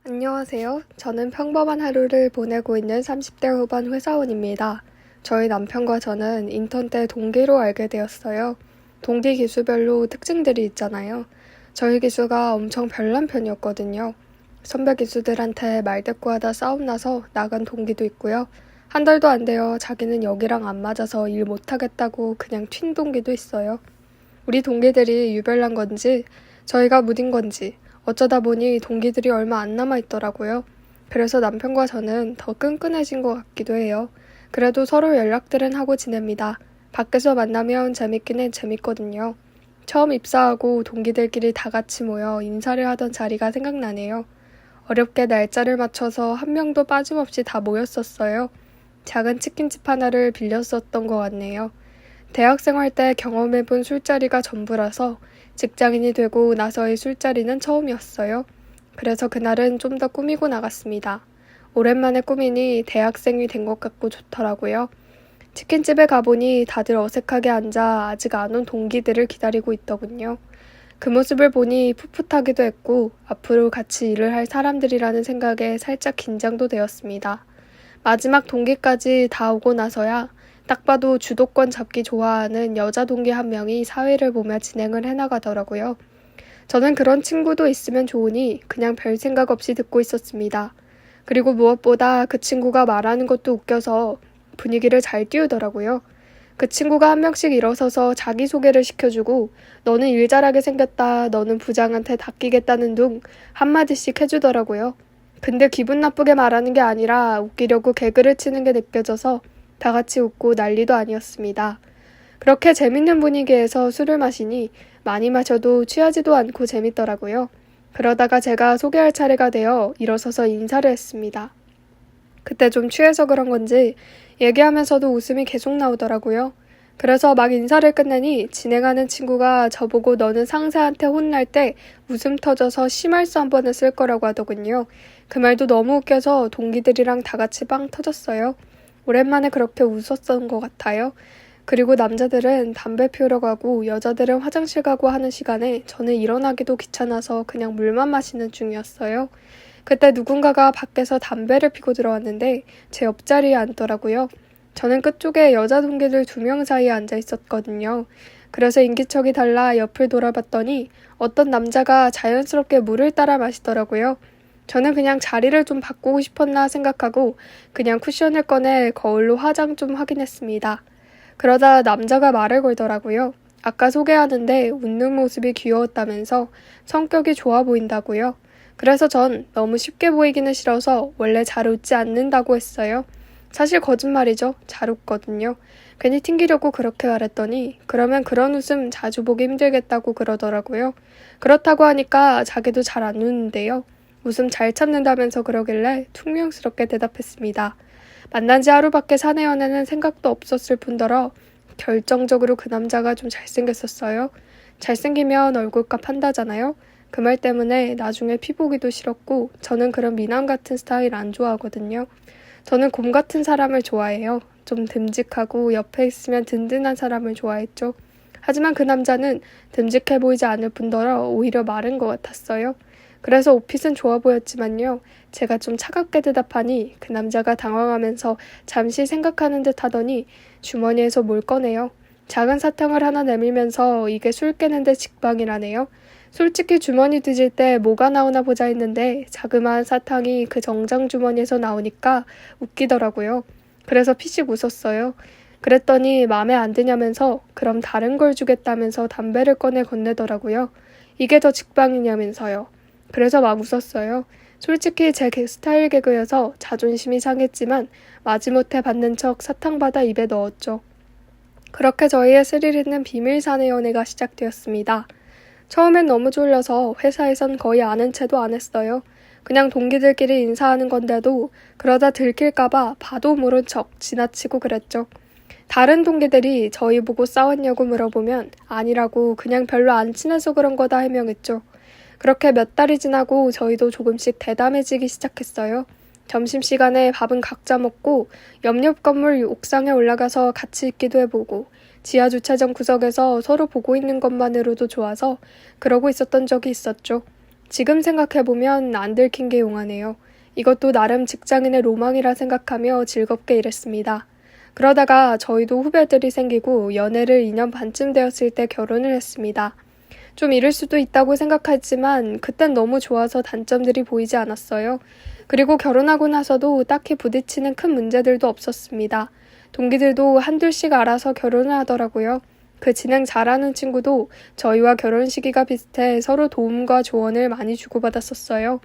안녕하세요. 저는 평범한 하루를 보내고 있는 30대 후반 회사원입니다. 저희 남편과 저는 인턴 때 동기로 알게 되었어요. 동기 기수별로 특징들이 있잖아요. 저희 기수가 엄청 별난 편이었거든요. 선배 기수들한테 말대꾸하다 싸움 나서 나간 동기도 있고요. 한 달도 안 되어 자기는 여기랑 안 맞아서 일 못하겠다고 그냥 튄 동기도 있어요. 우리 동기들이 유별난 건지 저희가 무딘 건지 어쩌다 보니 동기들이 얼마 안 남아 있더라고요. 그래서 남편과 저는 더 끈끈해진 것 같기도 해요. 그래도 서로 연락들은 하고 지냅니다. 밖에서 만나면 재밌기는 재밌거든요. 처음 입사하고 동기들끼리 다 같이 모여 인사를 하던 자리가 생각나네요. 어렵게 날짜를 맞춰서 한 명도 빠짐없이 다 모였었어요. 작은 치킨집 하나를 빌렸었던 것 같네요. 대학생활 때 경험해본 술자리가 전부라서 직장인이 되고 나서의 술자리는 처음이었어요. 그래서 그날은 좀 더 꾸미고 나갔습니다. 오랜만에 꾸미니 대학생이 된 것 같고 좋더라고요. 치킨집에 가보니 다들 어색하게 앉아 아직 안 온 동기들을 기다리고 있더군요. 그 모습을 보니 풋풋하기도 했고 앞으로 같이 일을 할 사람들이라는 생각에 살짝 긴장도 되었습니다. 마지막 동기까지 다 오고 나서야 딱 봐도 주도권 잡기 좋아하는 여자 동기 한 명이 사회를 보며 진행을 해나가더라고요. 저는 그런 친구도 있으면 좋으니 그냥 별 생각 없이 듣고 있었습니다. 그리고 무엇보다 그 친구가 말하는 것도 웃겨서 분위기를 잘 띄우더라고요. 그 친구가 한 명씩 일어서서 자기소개를 시켜주고 너는 일 잘하게 생겼다, 너는 부장한테 닦이겠다는 둥 한마디씩 해주더라고요. 근데 기분 나쁘게 말하는 게 아니라 웃기려고 개그를 치는 게 느껴져서 다 같이 웃고 난리도 아니었습니다. 그렇게 재밌는 분위기에서 술을 마시니 많이 마셔도 취하지도 않고 재밌더라고요. 그러다가 제가 소개할 차례가 되어 일어서서 인사를 했습니다. 그때 좀 취해서 그런 건지 얘기하면서도 웃음이 계속 나오더라고요. 그래서 막 인사를 끝내니 진행하는 친구가 저보고 너는 상사한테 혼날 때 웃음 터져서 심할수 한 번 했을 거라고 하더군요. 그 말도 너무 웃겨서 동기들이랑 다 같이 빵 터졌어요. 오랜만에 그렇게 웃었던 것 같아요. 그리고 남자들은 담배 피우러 가고 여자들은 화장실 가고 하는 시간에 저는 일어나기도 귀찮아서 그냥 물만 마시는 중이었어요. 그때 누군가가 밖에서 담배를 피고 들어왔는데 제 옆자리에 앉더라고요. 저는 끝쪽에 여자 동기들 2명 사이에 앉아 있었거든요. 그래서 인기척이 달라 옆을 돌아봤더니 어떤 남자가 자연스럽게 물을 따라 마시더라고요. 저는 그냥 자리를 좀 바꾸고 싶었나 생각하고 그냥 쿠션을 꺼내 거울로 화장 좀 확인했습니다. 그러다 남자가 말을 걸더라고요. 아까 소개하는데 웃는 모습이 귀여웠다면서 성격이 좋아 보인다고요. 그래서 전 너무 쉽게 보이기는 싫어서 원래 잘 웃지 않는다고 했어요. 사실 거짓말이죠. 잘 웃거든요. 괜히 튕기려고 그렇게 말했더니 그러면 그런 웃음 자주 보기 힘들겠다고 그러더라고요. 그렇다고 하니까 자기도 잘 안 웃는데요. 웃음 잘 참는다면서 그러길래 퉁명스럽게 대답했습니다. 만난 지 하루밖에 사내 연애는 생각도 없었을 뿐더러 결정적으로 그 남자가 좀 잘생겼었어요. 잘생기면 얼굴값 한다잖아요. 그 말 때문에 나중에 피 보기도 싫었고 저는 그런 미남 같은 스타일 안 좋아하거든요. 저는 곰 같은 사람을 좋아해요. 좀 듬직하고 옆에 있으면 든든한 사람을 좋아했죠. 하지만 그 남자는 듬직해 보이지 않을 뿐더러 오히려 마른 것 같았어요. 그래서 옷핏은 좋아 보였지만요. 제가 좀 차갑게 대답하니 그 남자가 당황하면서 잠시 생각하는 듯 하더니 주머니에서 뭘 꺼내요. 작은 사탕을 하나 내밀면서 이게 술 깨는데 직방이라네요. 솔직히 주머니 뒤질 때 뭐가 나오나 보자 했는데 자그마한 사탕이 그 정장 주머니에서 나오니까 웃기더라고요. 그래서 피식 웃었어요. 그랬더니 마음에 안 드냐면서 그럼 다른 걸 주겠다면서 담배를 꺼내 건네더라고요. 이게 더 직방이냐면서요. 그래서 막 웃었어요. 솔직히 제 스타일 개그여서 자존심이 상했지만 마지못해 받는 척 사탕 받아 입에 넣었죠. 그렇게 저희의 스릴 있는 비밀 사내 연애가 시작되었습니다. 처음엔 너무 졸려서 회사에선 거의 아는 체도 안 했어요. 그냥 동기들끼리 인사하는 건데도 그러다 들킬까봐 봐도 모른 척 지나치고 그랬죠. 다른 동기들이 저희 보고 싸웠냐고 물어보면 아니라고 그냥 별로 안 친해서 그런 거다 해명했죠. 그렇게 몇 달이 지나고 저희도 조금씩 대담해지기 시작했어요. 점심시간에 밥은 각자 먹고 옆 건물 옥상에 올라가서 같이 있기도 해보고 지하 주차장 구석에서 서로 보고 있는 것만으로도 좋아서 그러고 있었던 적이 있었죠. 지금 생각해보면 안 들킨 게 용하네요. 이것도 나름 직장인의 로망이라 생각하며 즐겁게 일했습니다. 그러다가 저희도 후배들이 생기고 연애를 2년 반쯤 되었을 때 결혼을 했습니다. 좀 이를 수도 있다고 생각했지만 그땐 너무 좋아서 단점들이 보이지 않았어요. 그리고 결혼하고 나서도 딱히 부딪히는 큰 문제들도 없었습니다. 동기들도 한둘씩 알아서 결혼을 하더라고요. 그 진행 잘하는 친구도 저희와 결혼 시기가 비슷해 서로 도움과 조언을 많이 주고받았었어요.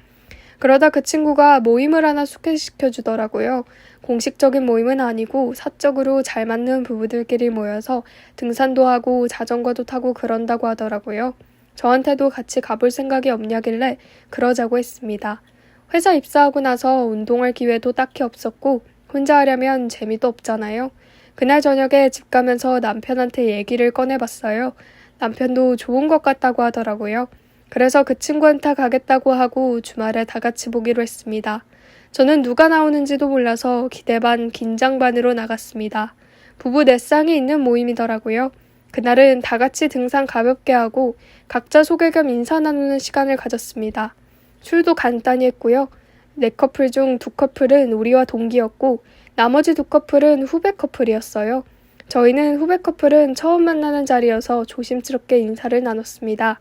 그러다 그 친구가 모임을 하나 소개시켜 주더라고요. 공식적인 모임은 아니고 사적으로 잘 맞는 부부들끼리 모여서 등산도 하고 자전거도 타고 그런다고 하더라고요. 저한테도 같이 가볼 생각이 없냐길래 그러자고 했습니다. 회사 입사하고 나서 운동할 기회도 딱히 없었고 혼자 하려면 재미도 없잖아요. 그날 저녁에 집 가면서 남편한테 얘기를 꺼내봤어요. 남편도 좋은 것 같다고 하더라고요. 그래서 그 친구한테 가겠다고 하고 주말에 다 같이 보기로 했습니다. 저는 누가 나오는지도 몰라서 기대 반 긴장 반으로 나갔습니다. 부부 4쌍이 있는 모임이더라고요. 그날은 다 같이 등산 가볍게 하고 각자 소개 겸 인사 나누는 시간을 가졌습니다. 술도 간단히 했고요. 4커플 중 2커플은 우리와 동기였고 나머지 2커플은 후배 커플이었어요. 저희는 후배 커플은 처음 만나는 자리여서 조심스럽게 인사를 나눴습니다.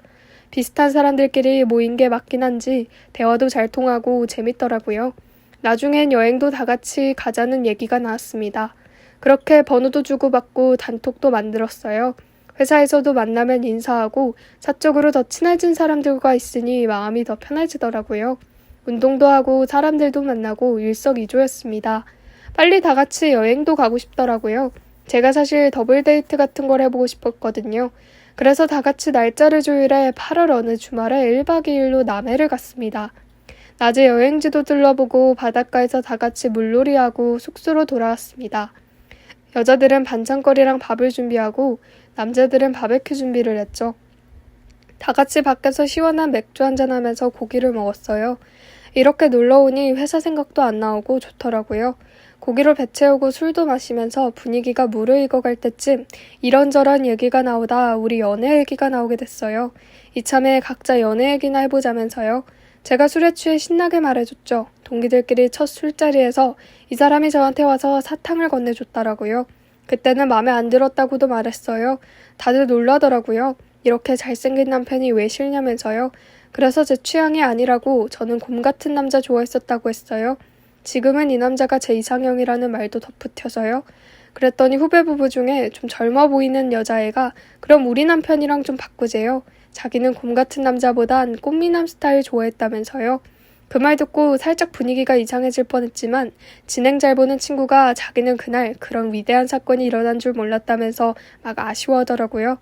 비슷한 사람들끼리 모인 게 맞긴 한지 대화도 잘 통하고 재밌더라고요. 나중엔 여행도 다 같이 가자는 얘기가 나왔습니다. 그렇게 번호도 주고받고 단톡도 만들었어요. 회사에서도 만나면 인사하고 사적으로 더 친해진 사람들과 있으니 마음이 더 편해지더라고요. 운동도 하고 사람들도 만나고 일석이조였습니다. 빨리 다 같이 여행도 가고 싶더라고요. 제가 사실 더블 데이트 같은 걸 해보고 싶었거든요. 그래서 다 같이 날짜를 조율해 8월 어느 주말에 1박 2일로 남해를 갔습니다. 낮에 여행지도 둘러보고 바닷가에서 다 같이 물놀이하고 숙소로 돌아왔습니다. 여자들은 반찬거리랑 밥을 준비하고 남자들은 바베큐 준비를 했죠. 다 같이 밖에서 시원한 맥주 한잔하면서 고기를 먹었어요. 이렇게 놀러오니 회사 생각도 안 나오고 좋더라고요. 고기로 배 채우고 술도 마시면서 분위기가 무르익어갈 때쯤 이런저런 얘기가 나오다 우리 연애 얘기가 나오게 됐어요. 이참에 각자 연애 얘기나 해보자면서요. 제가 술에 취해 신나게 말해줬죠. 동기들끼리 첫 술자리에서 이 사람이 저한테 와서 사탕을 건네줬더라고요. 그때는 마음에 안 들었다고도 말했어요. 다들 놀라더라고요. 이렇게 잘생긴 남편이 왜 싫냐면서요. 그래서 제 취향이 아니라고 저는 곰 같은 남자 좋아했었다고 했어요. 지금은 이 남자가 제 이상형이라는 말도 덧붙여서요. 그랬더니 후배 부부 중에 좀 젊어 보이는 여자애가 그럼 우리 남편이랑 좀 바꾸재요. 자기는 곰 같은 남자보단 꽃미남 스타일 좋아했다면서요. 그 말 듣고 살짝 분위기가 이상해질 뻔했지만 진행 잘 보는 친구가 자기는 그날 그런 위대한 사건이 일어난 줄 몰랐다면서 막 아쉬워하더라고요.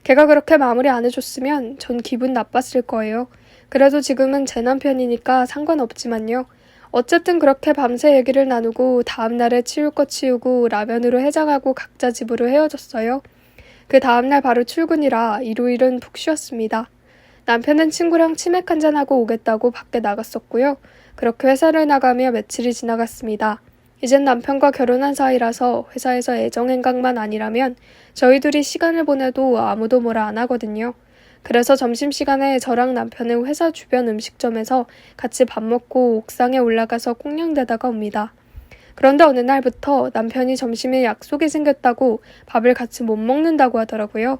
걔가 그렇게 마무리 안 해줬으면 전 기분 나빴을 거예요. 그래도 지금은 제 남편이니까 상관없지만요. 어쨌든 그렇게 밤새 얘기를 나누고 다음날에 치울 거 치우고 라면으로 해장하고 각자 집으로 헤어졌어요. 그 다음날 바로 출근이라 일요일은 푹 쉬었습니다. 남편은 친구랑 치맥 한잔하고 오겠다고 밖에 나갔었고요. 그렇게 회사를 나가며 며칠이 지나갔습니다. 이젠 남편과 결혼한 사이라서 회사에서 애정행각만 아니라면 저희 둘이 시간을 보내도 아무도 뭐라 안 하거든요. 그래서 점심시간에 저랑 남편은 회사 주변 음식점에서 같이 밥 먹고 옥상에 올라가서 꽁냥대다가 옵니다. 그런데 어느 날부터 남편이 점심에 약속이 생겼다고 밥을 같이 못 먹는다고 하더라고요.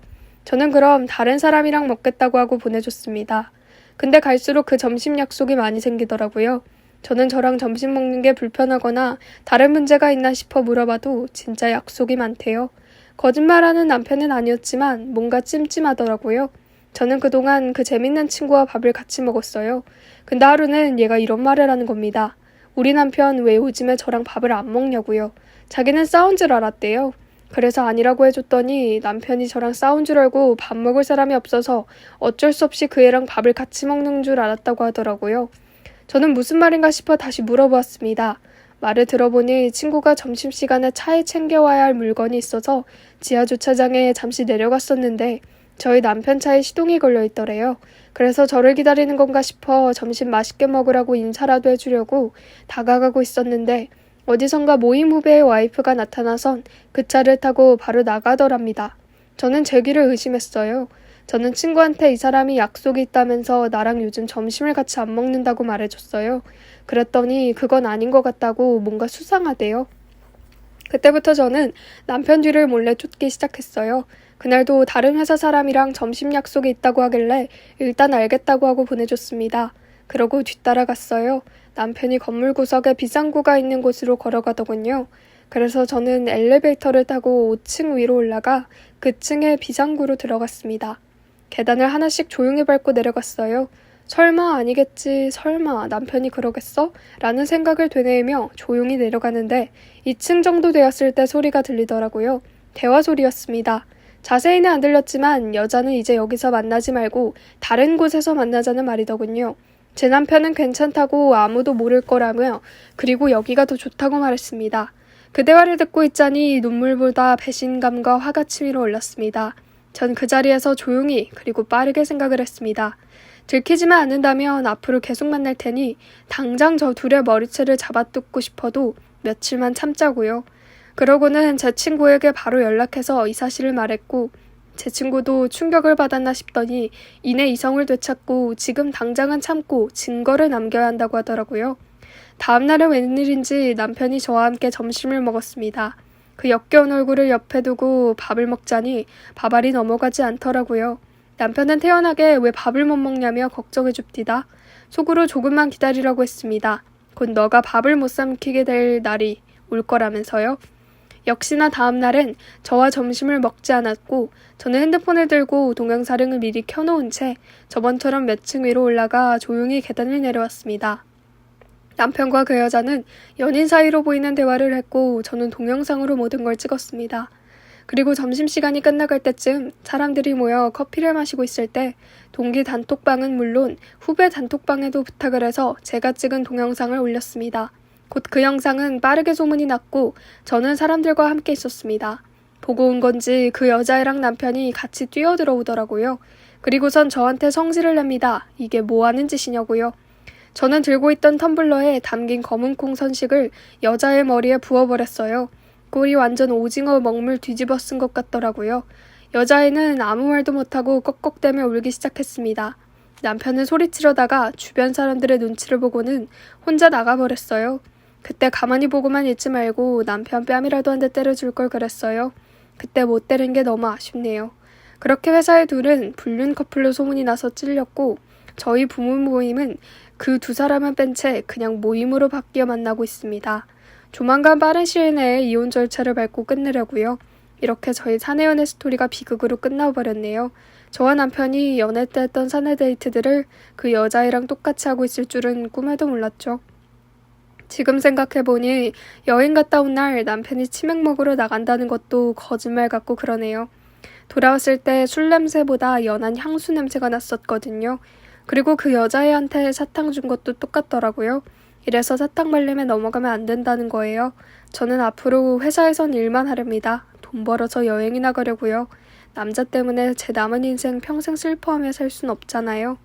저는 그럼 다른 사람이랑 먹겠다고 하고 보내줬습니다. 근데 갈수록 그 점심 약속이 많이 생기더라고요. 저는 저랑 점심 먹는 게 불편하거나 다른 문제가 있나 싶어 물어봐도 진짜 약속이 많대요. 거짓말하는 남편은 아니었지만 뭔가 찜찜하더라고요. 저는 그동안 그 재밌는 친구와 밥을 같이 먹었어요. 근데 하루는 얘가 이런 말을 하는 겁니다. 우리 남편 왜 요즘에 저랑 밥을 안 먹냐고요. 자기는 싸운 줄 알았대요. 그래서 아니라고 해줬더니 남편이 저랑 싸운 줄 알고 밥 먹을 사람이 없어서 어쩔 수 없이 그 애랑 밥을 같이 먹는 줄 알았다고 하더라고요. 저는 무슨 말인가 싶어 다시 물어보았습니다. 말을 들어보니 친구가 점심시간에 차에 챙겨와야 할 물건이 있어서 지하 주차장에 잠시 내려갔었는데 저희 남편 차에 시동이 걸려 있더래요. 그래서 저를 기다리는 건가 싶어 점심 맛있게 먹으라고 인사라도 해주려고 다가가고 있었는데 어디선가 모임 후배의 와이프가 나타나선 그 차를 타고 바로 나가더랍니다. 저는 제 귀를 의심했어요. 저는 친구한테 이 사람이 약속이 있다면서 나랑 요즘 점심을 같이 안 먹는다고 말해줬어요. 그랬더니 그건 아닌 것 같다고 뭔가 수상하대요. 그때부터 저는 남편 뒤를 몰래 쫓기 시작했어요. 그날도 다른 회사 사람이랑 점심 약속이 있다고 하길래 일단 알겠다고 하고 보내줬습니다. 그러고 뒤따라갔어요. 남편이 건물 구석에 비상구가 있는 곳으로 걸어가더군요. 그래서 저는 엘리베이터를 타고 5층 위로 올라가 그 층의 비상구로 들어갔습니다. 계단을 하나씩 조용히 밟고 내려갔어요. 설마 아니겠지, 설마 남편이 그러겠어? 라는 생각을 되뇌이며 조용히 내려가는데 2층 정도 되었을 때 소리가 들리더라고요. 대화 소리였습니다. 자세히는 안 들렸지만 여자는 이제 여기서 만나지 말고 다른 곳에서 만나자는 말이더군요. 제 남편은 괜찮다고 아무도 모를 거라며 그리고 여기가 더 좋다고 말했습니다. 그 대화를 듣고 있자니 눈물보다 배신감과 화가 치밀어 올랐습니다. 전 그 자리에서 조용히 그리고 빠르게 생각을 했습니다. 들키지만 않는다면 앞으로 계속 만날 테니 당장 저 둘의 머리채를 잡아뜯고 싶어도 며칠만 참자고요. 그러고는 제 친구에게 바로 연락해서 이 사실을 말했고 제 친구도 충격을 받았나 싶더니 이내 이성을 되찾고 지금 당장은 참고 증거를 남겨야 한다고 하더라고요. 다음 날은 웬일인지 남편이 저와 함께 점심을 먹었습니다. 그 역겨운 얼굴을 옆에 두고 밥을 먹자니 밥알이 넘어가지 않더라고요. 남편은 태연하게 왜 밥을 못 먹냐며 걱정해 줍디다. 속으로 조금만 기다리라고 했습니다. 곧 너가 밥을 못 삼키게 될 날이 올 거라면서요. 역시나 다음 날은 저와 점심을 먹지 않았고 저는 핸드폰을 들고 동영상을 미리 켜놓은 채 저번처럼 몇 층 위로 올라가 조용히 계단을 내려왔습니다. 남편과 그 여자는 연인 사이로 보이는 대화를 했고 저는 동영상으로 모든 걸 찍었습니다. 그리고 점심시간이 끝나갈 때쯤 사람들이 모여 커피를 마시고 있을 때 동기 단톡방은 물론 후배 단톡방에도 부탁을 해서 제가 찍은 동영상을 올렸습니다. 곧 그 영상은 빠르게 소문이 났고 저는 사람들과 함께 있었습니다. 보고 온 건지 그 여자애랑 남편이 같이 뛰어들어오더라고요. 그리고선 저한테 성질을 냅니다. 이게 뭐 하는 짓이냐고요. 저는 들고 있던 텀블러에 담긴 검은콩 선식을 여자의 머리에 부어버렸어요. 꼴이 완전 오징어 먹물 뒤집어 쓴 것 같더라고요. 여자애는 아무 말도 못하고 꺽꺽대며 울기 시작했습니다. 남편은 소리치려다가 주변 사람들의 눈치를 보고는 혼자 나가버렸어요. 그때 가만히 보고만 있지 말고 남편 뺨이라도 한 대 때려줄 걸 그랬어요. 그때 못 때린 게 너무 아쉽네요. 그렇게 회사의 둘은 불륜 커플로 소문이 나서 찔렸고 저희 부부 모임은 그 두 사람만 뺀 채 그냥 모임으로 바뀌어 만나고 있습니다. 조만간 빠른 시일 내에 이혼 절차를 밟고 끝내려고요. 이렇게 저희 사내연애 스토리가 비극으로 끝나버렸네요. 저와 남편이 연애 때 했던 사내 데이트들을 그 여자애랑 똑같이 하고 있을 줄은 꿈에도 몰랐죠. 지금 생각해보니 여행 갔다 온 날 남편이 치맥 먹으러 나간다는 것도 거짓말 같고 그러네요. 돌아왔을 때 술 냄새보다 연한 향수 냄새가 났었거든요. 그리고 그 여자애한테 사탕 준 것도 똑같더라고요. 이래서 사탕 발림에 넘어가면 안 된다는 거예요. 저는 앞으로 회사에선 일만 하렵니다. 돈 벌어서 여행이나 가려고요. 남자 때문에 제 남은 인생 평생 슬퍼하며 살 순 없잖아요.